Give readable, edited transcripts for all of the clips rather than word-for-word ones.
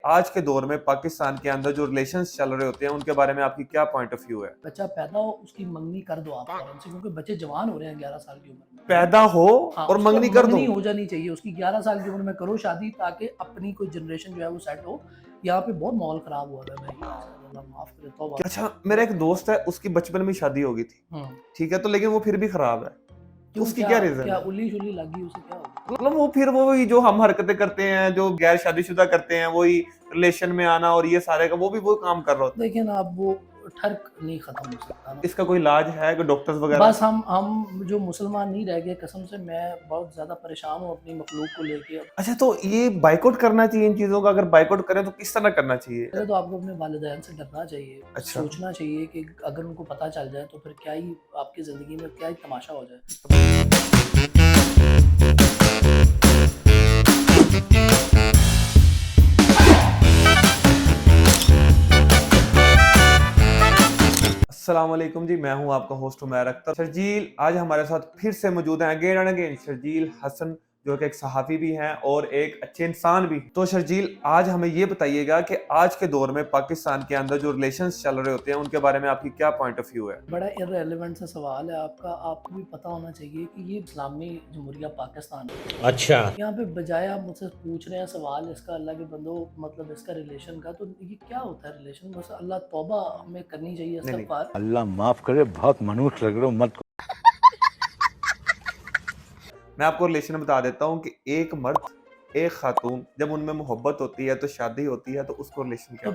आज के दौर में पाकिस्तान के अंदर जो रिलेशंस चल रहे होते हैं उनके बारे में आपकी क्या पॉइंट ऑफ व्यू है? बच्चा पैदा हो उसकी मंगनी कर दो आप फौरन से, क्योंकि बच्चे जवान हो रहे हैं 11 साल की उम्र में। पैदा हो हाँ, और उसको मंगनी कर दो। मंगनी हो जानी चाहिए उसकी 11 साल की उम्र में, करो शादी ताकि अपनी कोई जनरेशन जो है वो सेट हो। यहाँ पे बहुत माहौल खराब हुआ है भाई, अल्लाह माफ करे, तौबा। अच्छा, मेरा एक दोस्त है, उसकी बचपन में शादी हो गई थी, ठीक है, तो लेकिन वो फिर भी खराब है। क्यों, उसकी क्या रीजन क्या है? उल्ली शुल्ली लगी उसे, क्या हो? मतलब वो फिर वही जो हम हरकतें करते हैं, जो गैर शादीशुदा करते हैं, वही रिलेशन में आना और ये सारे का वो भी वो काम कर रहा होता है। देखिए ना, अब वो ठर्क नहीं खत्म हो सकता ना। इसका कोई इलाज है, कोई डॉक्टर्स वगैरह? बस हम जो मुसलमान नहीं रह गए, कसम से मैं बहुत ज्यादा परेशान हूँ अपनी मखलूक को लेके। अच्छा, तो ये बाइकआउट करना चाहिए इन चीजों का? अगर बाइकआउट करें तो किस तरह करना चाहिए? पहले तो आपको अपने वालिदैन से डरना चाहिए। अच्छा। सोचना चाहिए कि अगर उनको पता चल जाए तो फिर क्या ही आपकी जिंदगी में क्या ही तमाशा हो जाए। अस्सलाम वालेकुम जी, मैं हूं आपका होस्ट उमैर अख्तर। शर्जील आज हमारे साथ फिर से मौजूद हैं, again and again. Sharjeel Hasan जो कि एक सहाफ़ी भी हैं और एक अच्छे इंसान भी। तो शर्जील आज हमें ये बताइएगा कि आज के दौर में पाकिस्तान के अंदर जो रिलेशंस चल रहे होते हैं उनके बारे में आपकी क्या पॉइंट ऑफ व्यू है? बड़ा इररिलेवेंट सा सवाल है आपका। आपको भी पता होना चाहिए कि ये इस्लामी जमहूरिया पाकिस्तान है। अच्छा, यहाँ पे बजाय आप मुझसे पूछ रहे हैं सवाल इसका, अल्लाह के बंदो, मतलब इसका रिलेशन का, तो ये क्या होता है रिलेशन? बस अल्लाह तौबा हमें करनी चाहिए, इस्तग़फ़ार। अल्लाह माफ करे, बहुत मनुष्य लग रहे हो, मत। मैं आपको रिलेशन बता देता हूँ कि एक मर्द एक खातून जब उनमें मोहब्बत होती है तो शादी होती है, तो उसको रिलेशन क्या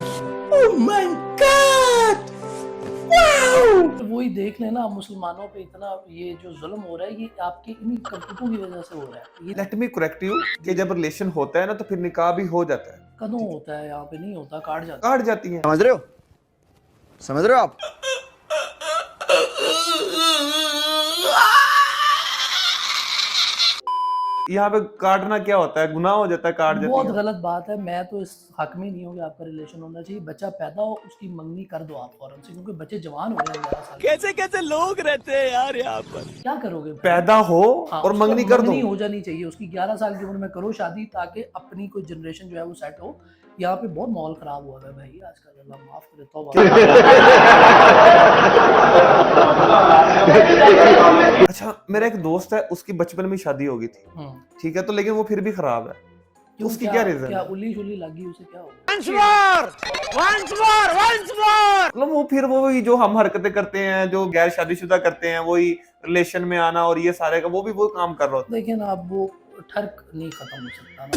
तो वही देख लेना, मुसलमानों पे इतना ये जो जुल्म हो रहा है, ये आपकी इन्हीं करतूतों की वजह से हो रहा है। ये लेट मी करेक्ट यू कि जब रिलेशन होता है ना तो फिर निकाह भी हो जाता है। कदों होता है, यहाँ पे नहीं होता, काट जाता काट जाती है। समझ रहे हो? समझ रहे हो आप? यहाँ पे काटना क्या होता है? गुनाह हो जाता है, काट है। जाती बहुत है। गलत बात है। मैं तो इस हक में नहीं हूँ कि आपका रिलेशन होना चाहिए। बच्चा पैदा हो उसकी मंगनी कर दो आप फौरन से, क्योंकि बच्चे जवान हो रहे हैं 11 साल के। कैसे कैसे लोग रहते हैं यार यहाँ पर। क्या करोगे? पैदा हो हाँ, और उसको मंगनी कर दो। मंगनी हो जानी चाहिए उसकी 11 साल की उम्र में, करो शादी ताकि अपनी कोई जनरेशन जो है वो सेट हो। यहाँ पे बहुत माहौल खराब हुआ है भाई आजकल, अल्लाह माफ करे, तौबा। अच्छा, मेरा एक दोस्त है, उसकी बचपन में शादी हो गई थी, ठीक है, तो लेकिन वो फिर भी खराब है। क्यों, उसकी क्या रीजन क्या है? उल्ली शुल्ली लगी उसे, क्या हो? मतलब वो फिर वही जो हम हरकतें करते हैं, जो गैर शादीशुदा करते हैं, वही रिलेशन में आना और ये सारे का वो भी वो काम कर रहा होता देखिए ना, अब वो ठर्क नहीं खत्म हो सकता ना।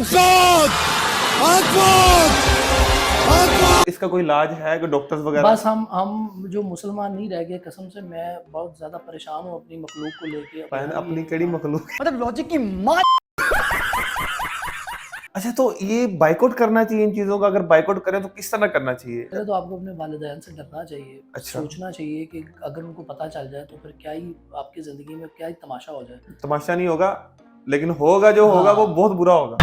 है। इसका कोई इलाज है, कोई डॉक्टर्स वगैरह? बस हम जो मुसलमान नहीं रह गए, कसम से मैं बहुत ज्यादा परेशान हूँ अपनी मखलूक को लेके। अपनी कड़ी मखलूक। मतलब लॉजिक की माँ। अच्छा, तो ये बाइकआउट करना चाहिए इन चीजों का? अगर बाइकआउट करें तो किस तरह करना चाहिए? पहले तो आपको अपने वालिदैन से डरना चाहिए। अच्छा। सोचना चाहिए कि अगर उनको पता चल जाए तो फिर क्या ही आपकी जिंदगी में क्या ही तमाशा हो जाए। तमाशा नहीं होगा, लेकिन होगा जो होगा वो बहुत बुरा होगा।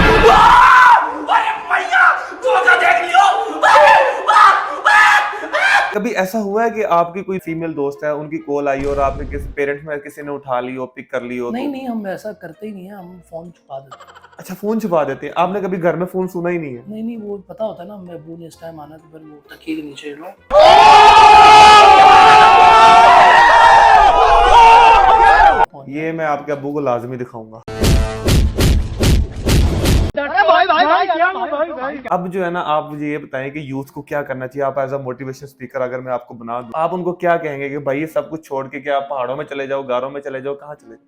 कभी ऐसा हुआ है कि आपकी कोई फीमेल दोस्त है, उनकी कॉल आई और आपके किसी पेरेंट्स में किसी ने उठा ली हो, पिक कर ली हो? नहीं तो... नहीं, हम ऐसा करते ही नहीं है, हम फोन छुपा देते हैं। अच्छा, फोन छुपा देते हैं। आपने कभी घर में फोन सुना ही नहीं है? नहीं नहीं, वो पता होता है ना, मैं अबू ने इस टाइम आना, तो फिर वो तकिए के नीचे लो। ये मैं आपके अब्बू को लाजमी दिखाऊंगा। अब जो है ना, आप मुझे ये बताएं कि यूथ को क्या करना चाहिए? आप एज अ मोटिवेशन स्पीकर अगर मैं आपको बना दूं, आप उनको क्या कहेंगे कि भाई ये सब कुछ छोड़ के क्या आप पहाड़ों में चले जाओ, गारों में चले जाओ, कहाँ चले जाओ?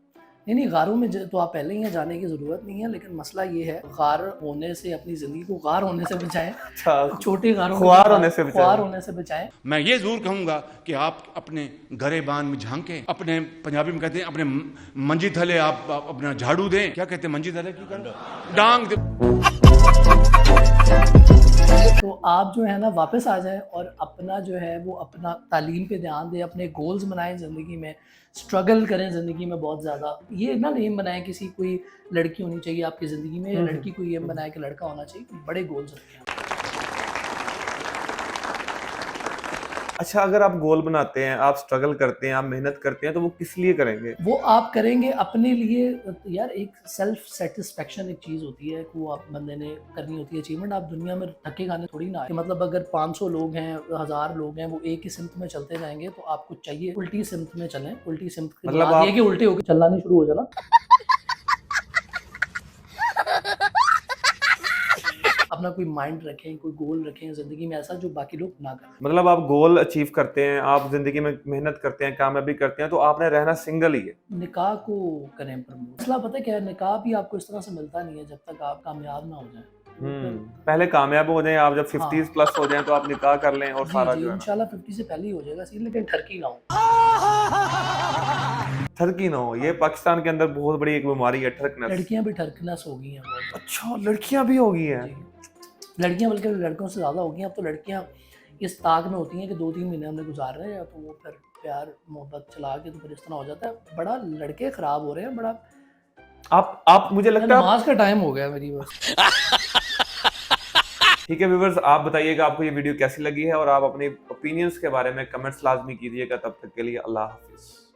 नहीं, गारों में तो आप पहले ही हैं, जाने की ज़रूरत नहीं है। लेकिन मसला ये है, गार होने से अपनी ज़िंदगी को गार होने से बचाएं। अच्छा, छोटे गारों ख्वार होने से बचाएं। ख्वार होने से बचाएं। मैं ये जरूर कहूंगा कि आप अपने गरेबान में झांके, अपने पंजाबी में कहते हैं अपने मंजी थले आप अपना झाड़ू दें। क्या कहते हैं मंजी थले की डांग दे। तो आप जो है ना वापस आ जाएं और अपना जो है वो अपना तालीम पे ध्यान दें, अपने गोल्स बनाएं ज़िंदगी में, स्ट्रगल करें ज़िंदगी में बहुत ज़्यादा। ये ना एम बनाएं किसी कोई लड़की होनी चाहिए आपकी ज़िंदगी में, या लड़की कोई एम बनाए कि लड़का होना चाहिए। बड़े गोल्स रखें। अच्छा, अगर आप गोल बनाते हैं, आप स्ट्रगल करते हैं, आप मेहनत करते हैं, तो वो किस लिए करेंगे? वो आप करेंगे अपने लिए। यार एक सेल्फ सेटिस्फेक्शन एक चीज़ होती है कि वो आप बंदे ने करनी होती है अचीवमेंट। आप दुनिया में थके खाने थोड़ी ना आए कि मतलब अगर 500 लोग हैं, 1000 लोग हैं, वो एक ही सिमत में चलते जाएंगे, तो आपको चाहिए उल्टी सिमत में चलें। उल्टी सिमत के मतलब बाद ये आप- कि उल्टे होकर चलना नहीं शुरू हो जाना। अपना कोई माइंड रखें, कोई गोल रखें ज़िंदगी में ऐसा जो बाकी लोग ना करें। मतलब आप गोल अचीव करते हैं, आप जिंदगी में मेहनत करते हैं, कामयाबी करते हैं, तो आपने रहना सिंगल ही है। निकाह को करें प्रमोट। मसला पता है क्या है, निकाह भी आपको इस तरह से मिलता नहीं है जब तक आप कामयाब ना हो जाएं। पहले कामयाब हो जाएं, आप जब हाँ। 50 प्लस हो जाएं तो आप निकाह कर लें और जी सारा जी जो है ना। इंशाल्लाह 50 से पहले ही हो जाएगा सीन, लेकिन ठरकी ना हो। ठरकी ना हो, ये पाकिस्तान के अंदर बहुत बड़ी एक बीमारी है, ठरकनेस। लड़कियां भी ठरकनेस हो गई हैं बहुत। अच्छा, लड़कियां भी हो गई हैं? जी लड़कियां बल्कि लड़कों से ज़्यादा हो गई हैं। अब तो लड़कियां इस ताक में होती हैं कि 2-3 महीने हमने गुजार रहे हैं, तो वो फिर प्यार मोहब्बत चला के तो फिर इस तरह हो जाता है। बड़ा लड़के ख़राब हो रहे हैं बड़ा। आप मुझे लगता है नमाज का टाइम हो गया मेरी बस। ठीक है व्यूअर्स, आप बताइएगा आपको ये वीडियो कैसी लगी है और आप अपने ओपिनियंस के बारे में कमेंट्स लाजमी कीजिएगा। तब तक के लिए अल्लाह हाफिज।